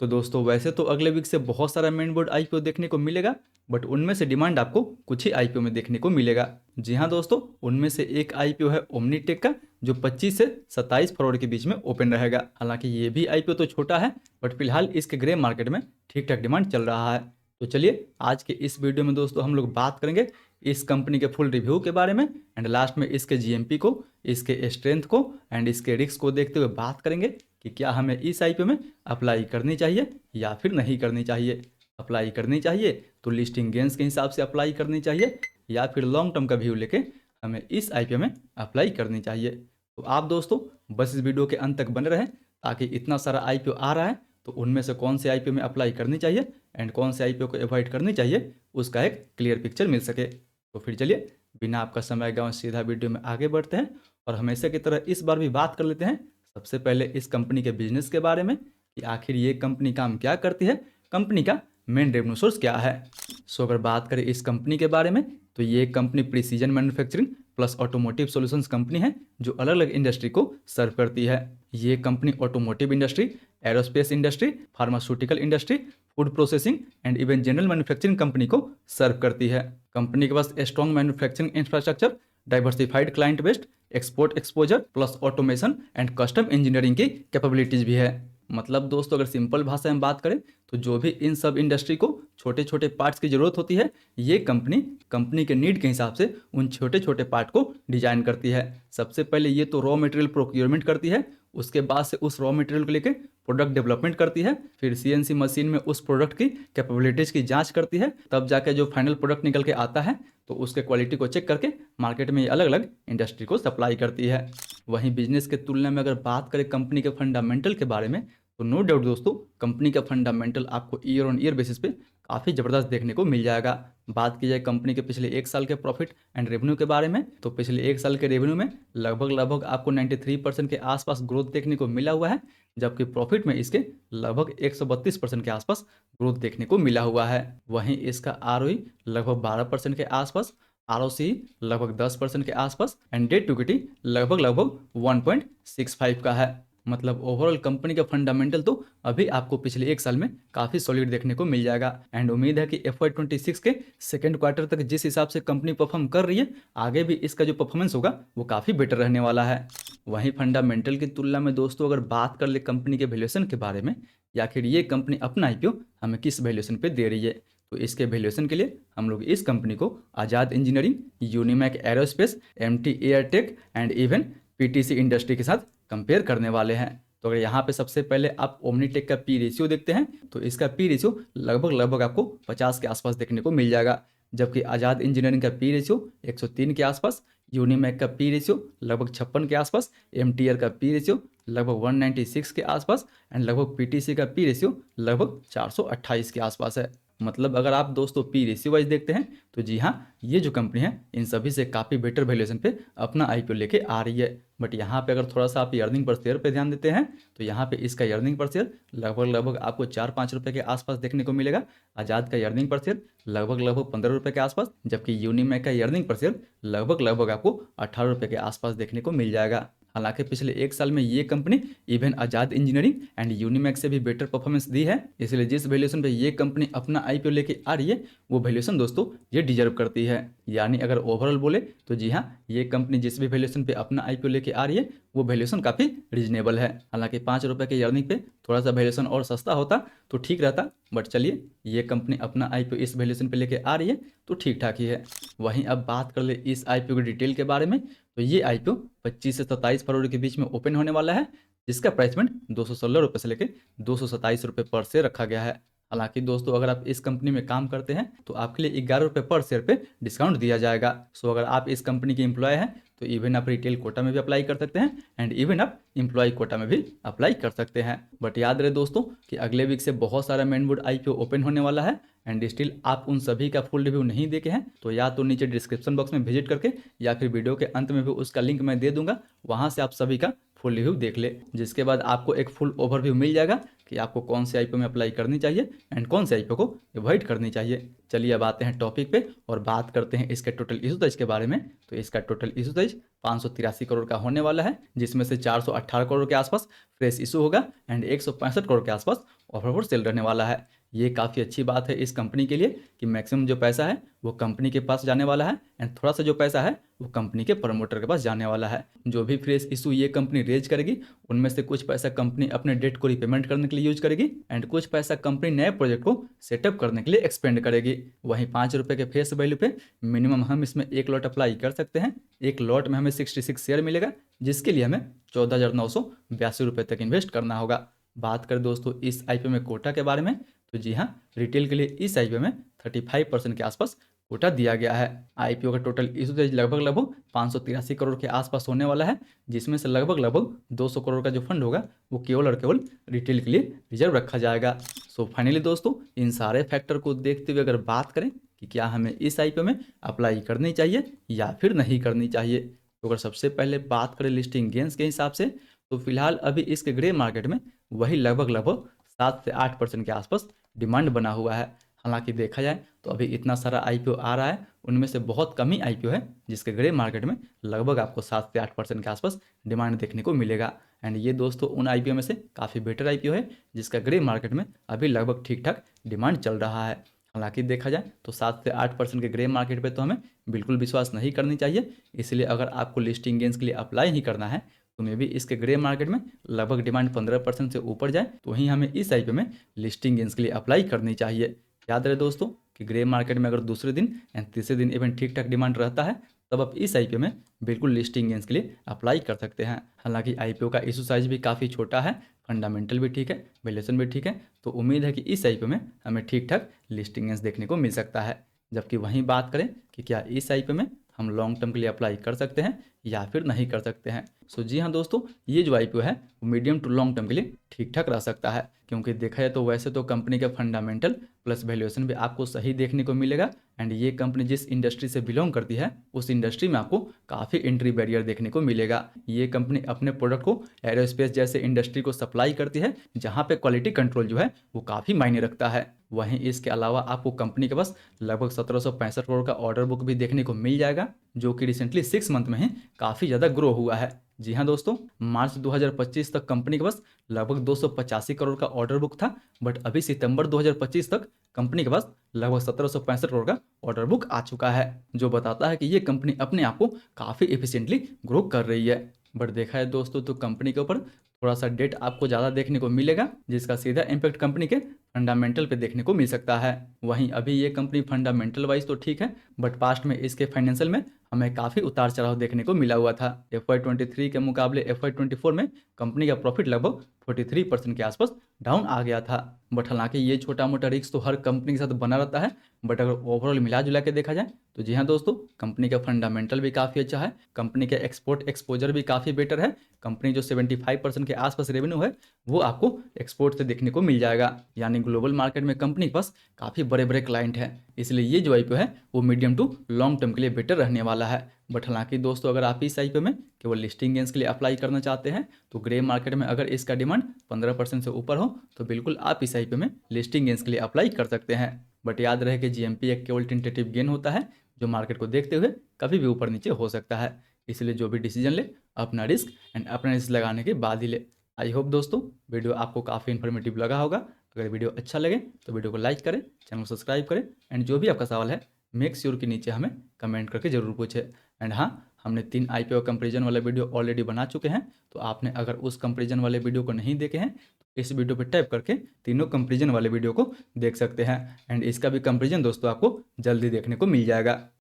तो दोस्तों वैसे तो अगले वीक से बहुत सारा मेन बोर्ड आईपीओ देखने को मिलेगा, बट उनमें से डिमांड आपको कुछ ही आईपीओ में देखने को मिलेगा। जी हाँ दोस्तों, उनमें से एक आईपीओ है ओमनीटेक का, जो 25 से 27 फरवरी के बीच में ओपन रहेगा। हालांकि ये भी आईपीओ तो छोटा है, बट फिलहाल इसके ग्रे मार्केट में ठीक ठाक डिमांड चल रहा है। तो चलिए आज के इस वीडियो में दोस्तों हम लोग बात करेंगे इस कंपनी के फुल रिव्यू के बारे में, एंड लास्ट में इसके जीएमपी को, इसके स्ट्रेंथ को एंड इसके रिस्क को देखते हुए बात करेंगे कि क्या हमें इस आईपीओ में अप्लाई करनी चाहिए या फिर नहीं करनी चाहिए। अप्लाई करनी चाहिए तो लिस्टिंग गेंस के हिसाब से अप्लाई करनी चाहिए, या फिर लॉन्ग टर्म का व्यू लेके हमें इस आईपीओ में अप्लाई करनी चाहिए। तो आप दोस्तों बस इस वीडियो के अंत तक बने रहें, ताकि इतना सारा आईपीओ आ रहा है तो उनमें से कौन से आईपीओ में अप्लाई करनी चाहिए एंड कौन से आईपीओ को अवॉइड करनी चाहिए, उसका एक क्लियर पिक्चर मिल सके। तो फिर चलिए बिना आपका समय गंवाए सीधा वीडियो में आगे बढ़ते हैं, और हमेशा की तरह इस बार भी बात कर लेते हैं सबसे पहले इस कंपनी के बिजनेस के बारे में कि आखिर ये कंपनी काम क्या करती है, कंपनी का मेन रेवेन्यू सोर्स क्या है। सो अगर बात करें इस कंपनी के बारे में तो ये company precision manufacturing plus automotive solutions company है, जो अलग अलग इंडस्ट्री को सर्व करती है। ये company automotive industry, aerospace industry, pharmaceutical industry, food processing and even general manufacturing company को सर्व करती है। कंपनी के पास strong manufacturing infrastructure, diversified client based, export exposure plus automation and custom engineering की कैपेबिलिटीज भी है। मतलब दोस्तों अगर सिंपल भाषा में बात करें तो जो भी इन सब इंडस्ट्री को छोटे छोटे पार्ट्स की ज़रूरत होती है, ये कंपनी के नीड के हिसाब से उन छोटे छोटे पार्ट को डिजाइन करती है। सबसे पहले ये तो रॉ मटेरियल प्रोक्योरमेंट करती है, उसके बाद से उस रॉ मटेरियल को लेकर प्रोडक्ट डेवलपमेंट करती है, फिर सीएनसी मशीन में उस प्रोडक्ट की कैपेबिलिटीज़ की जांच करती है, तब जाके जो फाइनल प्रोडक्ट निकल के आता है तो उसके क्वालिटी को चेक करके मार्केट में ये अलग अलग इंडस्ट्री को सप्लाई करती है। वहीं बिजनेस के तुलना में अगर बात करें कंपनी के फंडामेंटल के बारे में, तो नो डाउट दोस्तों कंपनी का फंडामेंटल आपको ईयर ऑन ईयर बेसिस पे काफ़ी ज़बरदस्त देखने को मिल जाएगा। बात की जाए कंपनी के पिछले एक साल के प्रॉफिट एंड रेवेन्यू के बारे में, तो पिछले एक साल के रेवेन्यू में लगभग आपको 93% के आसपास ग्रोथ देखने को मिला हुआ है, जबकि प्रॉफिट में इसके लगभग 132% के आसपास ग्रोथ देखने को मिला हुआ है। वहीं इसका आरओई लगभग 12% के आसपास, आरओसी लगभग 10% के आसपास एंड डेट टू इक्विटी लगभग 1.65 का है। मतलब ओवरऑल कंपनी का फंडामेंटल तो अभी आपको पिछले एक साल में काफ़ी सॉलिड देखने को मिल जाएगा, एंड उम्मीद है कि FY26 के सेकेंड क्वार्टर तक जिस हिसाब से कंपनी परफॉर्म कर रही है, आगे भी इसका जो परफॉर्मेंस होगा वो काफ़ी बेटर रहने वाला है। वहीं फंडामेंटल की तुलना में दोस्तों अगर बात कर ले कंपनी के वैल्यूएशन के बारे में, या फिर ये कंपनी अपना आईपीओ हमें किस वैल्यूएशन पे दे रही है, तो इसके वैल्यूएशन के लिए हम लोग इस कंपनी को Azad engineering, Unimech aerospace, MT Airtech and even PTC industry के साथ कंपेयर करने वाले हैं। तो अगर यहाँ पे सबसे पहले आप ओमनीटेक का पी रेशियो देखते हैं, तो इसका पी रेशियो लगभग आपको 50 के आसपास देखने को मिल जाएगा, जबकि आज़ाद इंजीनियरिंग का पी रेशियो 103 के आसपास, यूनिमैक का पी रेशियो लगभग 56 के आसपास, MTR का पी रेशियो लगभग 196 के आसपास एंड लगभग PTC का पी रेशियो लगभग 428 के आसपास है। मतलब अगर आप दोस्तों पी रेशियो वाइज देखते हैं तो जी हाँ, ये जो कंपनी है इन सभी से काफ़ी बेटर वैल्यूएशन पे अपना आईपीओ लेके आ रही है। बट यहाँ पे अगर थोड़ा सा आप अर्निंग पर शेयर पे ध्यान देते हैं, तो यहाँ पे इसका अर्निंग पर शेयर लगभग आपको 4-5 रुपये के आसपास देखने को मिलेगा। आज़ाद का अर्निंग पर शेयर लगभग 15 रुपये के आसपास, जबकि यूनिमैक का अर्निंग पर शेयर लगभग आपको 18 रुपये के आसपास देखने को मिल जाएगा। हालांकि पिछले एक साल में ये company even Azad engineering and Unimech से भी बेटर परफॉर्मेंस दी है, इसलिए जिस वैल्यूएशन पे ये कंपनी अपना आईपीओ लेके आ रही है वो वैल्यूएशन दोस्तों ये डिजर्व करती है। यानी अगर ओवरऑल बोले तो जी हाँ, ये कंपनी जिस भी वैल्यूएशन पे अपना आईपीओ लेके आ रही है वो वैल्यूएशन काफ़ी रीजनेबल है। हालांकि 5 रुपये के अर्निंग पे थोड़ा सा वैल्यूएशन और सस्ता होता तो ठीक रहता, बट चलिए ये कंपनी अपना आईपीओ इस वैल्यूएशन पे लेके आ रही है तो ठीक ठाक ही है। वहीं अब बात कर ले इस आईपीओ की डिटेल के बारे में, तो ये आईपीओ 25 से 27 फरवरी के बीच में ओपन होने वाला है, जिसका प्राइसमेंट 216 रुपये से लेकर 227 रुपये पर शेयर रखा गया है। हालांकि दोस्तों अगर आप इस कंपनी में काम करते हैं तो आपके लिए 11 रुपये पर शेयर पे डिस्काउंट दिया जाएगा। सो अगर आप इस कंपनी के एम्प्लॉय हैं तो इवन आप रिटेल कोटा में भी अप्लाई कर सकते हैं एंड इवन आप एम्प्लॉय कोटा में भी अप्लाई कर सकते हैं। बट याद रहे दोस्तों कि अगले वीक से बहुत सारा मेन बोर्ड आईपीओ ओपन होने वाला है, एंड स्टिल आप उन सभी का फुल रिव्यू नहीं देखे हैं तो या तो नीचे डिस्क्रिप्शन बॉक्स में विजिट करके या फिर वीडियो के अंत में भी उसका लिंक मैं दे दूंगा, वहां से आप सभी का फुल रिव्यू देख ले, जिसके बाद आपको एक फुल ओवरव्यू मिल जाएगा कि आपको कौन से आईपीओ में अप्लाई करनी चाहिए एंड कौन से आईपीओ को अवॉइड करनी चाहिए। चलिए अब आते हैं टॉपिक पे और बात करते हैं इसके टोटल इशू साइज के बारे में। तो इसका टोटल इशू साइज 583 करोड़ का होने वाला है, जिसमें से 418 करोड़ के आसपास फ्रेश इशू होगा एंड 165 करोड़ के आसपास ऑफर फॉर सेल रहने वाला है। ये काफ़ी अच्छी बात है इस कंपनी के लिए कि मैक्सिमम जो पैसा है वो कंपनी के पास जाने वाला है एंड थोड़ा सा जो पैसा है वो कंपनी के प्रमोटर के पास जाने वाला है। जो भी फ्रेश इशू ये कंपनी रेज करेगी उनमें से कुछ पैसा कंपनी अपने डेट को रिपेमेंट करने के लिए यूज करेगी एंड कुछ पैसा कंपनी नए प्रोजेक्ट को सेटअप करने के लिए एक्सपेंड करेगी। वहीं ₹5 के फेस वैल्यू पे मिनिमम हम इसमें एक लॉट अप्लाई कर सकते हैं। एक लॉट में हमें 66 शेयर मिलेगा, जिसके लिए हमें ₹14,982 तक इन्वेस्ट करना होगा। बात करें दोस्तों इस आईपीओ में कोटा के बारे में, तो जी हाँ, रिटेल के लिए इस आईपीओ में 35% के आसपास कोटा दिया गया है। आईपीओ का टोटल इशू लगभग 583 करोड़ के आसपास होने वाला है, जिसमें से लगभग 200 करोड़ का जो फंड होगा वो केवल और केवल रिटेल के लिए रिजर्व रखा जाएगा। सो फाइनली दोस्तों, इन सारे फैक्टर को देखते हुए अगर बात करें कि क्या हमें इस आईपीओ में अप्लाई करनी चाहिए या फिर नहीं करनी चाहिए, तो अगर सबसे पहले बात करें लिस्टिंग गेंस के हिसाब से, तो फिलहाल अभी इसके ग्रे मार्केट में वही लगभग 7 से 8% के आसपास डिमांड बना हुआ है। हालांकि देखा जाए तो अभी इतना सारा आईपीओ आ रहा है, उनमें से बहुत कम ही आईपीओ है जिसके ग्रे मार्केट में लगभग आपको 7 से 8% के आसपास डिमांड देखने को मिलेगा। एंड ये दोस्तों उन आईपीओ में से काफ़ी बेटर आईपीओ है जिसका ग्रे मार्केट में अभी लगभग ठीक ठाक डिमांड चल रहा है। हालांकि देखा जाए तो 7 से 8% के ग्रे मार्केट पे तो हमें बिल्कुल विश्वास नहीं करनी चाहिए। इसलिए अगर आपको लिस्टिंग गेंस के लिए अप्लाई ही करना है तो मे भी इसके ग्रे मार्केट में लगभग डिमांड 15% से ऊपर जाए तो ही हमें इस आईपीओ में लिस्टिंग गेंस के लिए अप्लाई करनी चाहिए। याद रहे दोस्तों कि ग्रे मार्केट में अगर दूसरे दिन एंड तीसरे दिन इवन ठीक ठाक डिमांड रहता है तब आप इस आईपीओ में बिल्कुल लिस्टिंग गेंस के लिए अप्लाई कर सकते हैं। हालांकि आईपीओ का इशू साइज भी काफ़ी छोटा है, फंडामेंटल भी ठीक है, वैल्यूएशन भी ठीक है, तो उम्मीद है कि इस आईपीओ में हमें ठीक ठाक लिस्टिंग गेंस देखने को मिल सकता है। जबकि वहीं बात करें कि क्या इस आईपीओ में हम लॉन्ग टर्म के लिए अप्लाई कर सकते हैं या फिर नहीं कर सकते हैं। सो जी हाँ दोस्तों, ये जो आईपीओ है वो मीडियम टू लॉन्ग टर्म के लिए ठीक ठाक रह सकता है, क्योंकि देखा जाए तो वैसे तो कंपनी का फंडामेंटल प्लस वैल्यूएशन भी आपको सही देखने को मिलेगा एंड ये कंपनी जिस इंडस्ट्री से बिलोंग करती है उस इंडस्ट्री में आपको काफ़ी एंट्री बैरियर देखने को मिलेगा। ये कंपनी अपने प्रोडक्ट को एरोस्पेस जैसे इंडस्ट्री को सप्लाई करती है जहाँ पे क्वालिटी कंट्रोल जो है वो काफ़ी मायने रखता है। वहीं इसके अलावा आपको कंपनी के पास लगभग 1765 करोड़ का ऑर्डर बुक भी देखने को मिल जाएगा, जो कि रिसेंटली 6 मंथ में ही काफ़ी ज़्यादा ग्रो हुआ है। जी हाँ दोस्तों, मार्च 2025 तक कंपनी के पास लगभग 285 करोड़ का ऑर्डर बुक था, बट अभी सितंबर 2025 तक कंपनी के पास लगभग 1765 करोड़ का ऑर्डर बुक आ चुका है, जो बताता है कि ये कंपनी अपने आप को काफ़ी एफिशिएंटली ग्रो कर रही है। बट देखा है दोस्तों तो कंपनी के ऊपर थोड़ा सा डेट आपको ज़्यादा देखने को मिलेगा, जिसका सीधा इम्पैक्ट कंपनी के फंडामेंटल पे देखने को मिल सकता है। वहीं अभी ये कंपनी फंडामेंटल वाइज तो ठीक है, बट पास्ट में इसके फाइनेंशियल में हमें काफ़ी उतार चढ़ाव देखने को मिला हुआ था। FY23 के मुकाबले FY24 में कंपनी का प्रॉफिट लगभग 43% के आसपास डाउन आ गया था। बट हालांकि ये छोटा मोटा रिस्क तो हर कंपनी के साथ बना रहता है, बट अगर ओवरऑल मिला जुला के देखा जाए तो जी हाँ दोस्तों, कंपनी का फंडामेंटल भी काफ़ी अच्छा है, कंपनी का एक्सपोर्ट एक्सपोजर भी काफ़ी बेटर है। कंपनी जो 75% के आसपास रेवेन्यू है वो आपको एक्सपोर्ट से देखने को मिल जाएगा, यानी ग्लोबल मार्केट में कंपनी के पास काफ़ी बड़े बड़े क्लाइंट हैं। इसलिए ये जो आईपीओ है वो मीडियम टू लॉन्ग टर्म के लिए बेटर रहने वाला है। बट हालांकि दोस्तों, अगर आप इस आईपीओ में केवल लिस्टिंग गेंस के लिए अप्लाई करना चाहते हैं तो ग्रे मार्केट में अगर इसका डिमांड 15% से ऊपर हो तो बिल्कुल आप इस आईपीओ में लिस्टिंग गेंस के लिए अप्लाई कर सकते हैं। बट याद रहे कि जीएमपी एक केवल टेंटेटिव गेन होता है, जो मार्केट को देखते हुए कभी भी ऊपर नीचे हो सकता है। इसलिए जो भी डिसीजन ले अपना रिस्क एंड अपना रिस्क लगाने के बाद ही ले। आई होप दोस्तों वीडियो आपको काफ़ी इन्फॉर्मेटिव लगा होगा। अगर वीडियो अच्छा लगे तो वीडियो को लाइक करें, चैनल को सब्सक्राइब करें एंड जो भी आपका सवाल है मेक श्योर के नीचे हमें कमेंट करके ज़रूर पूछे। एंड हाँ, हमने 3 आईपीओ कंपेरिजन वाले वीडियो ऑलरेडी बना चुके हैं, तो आपने अगर उस कंपेरिजन वाले वीडियो को नहीं देखे हैं तो इस वीडियो पर टैप करके तीनों कंपेरिजन वाले वीडियो को देख सकते हैं एंड इसका भी कंपेरिजन दोस्तों आपको जल्दी देखने को मिल जाएगा।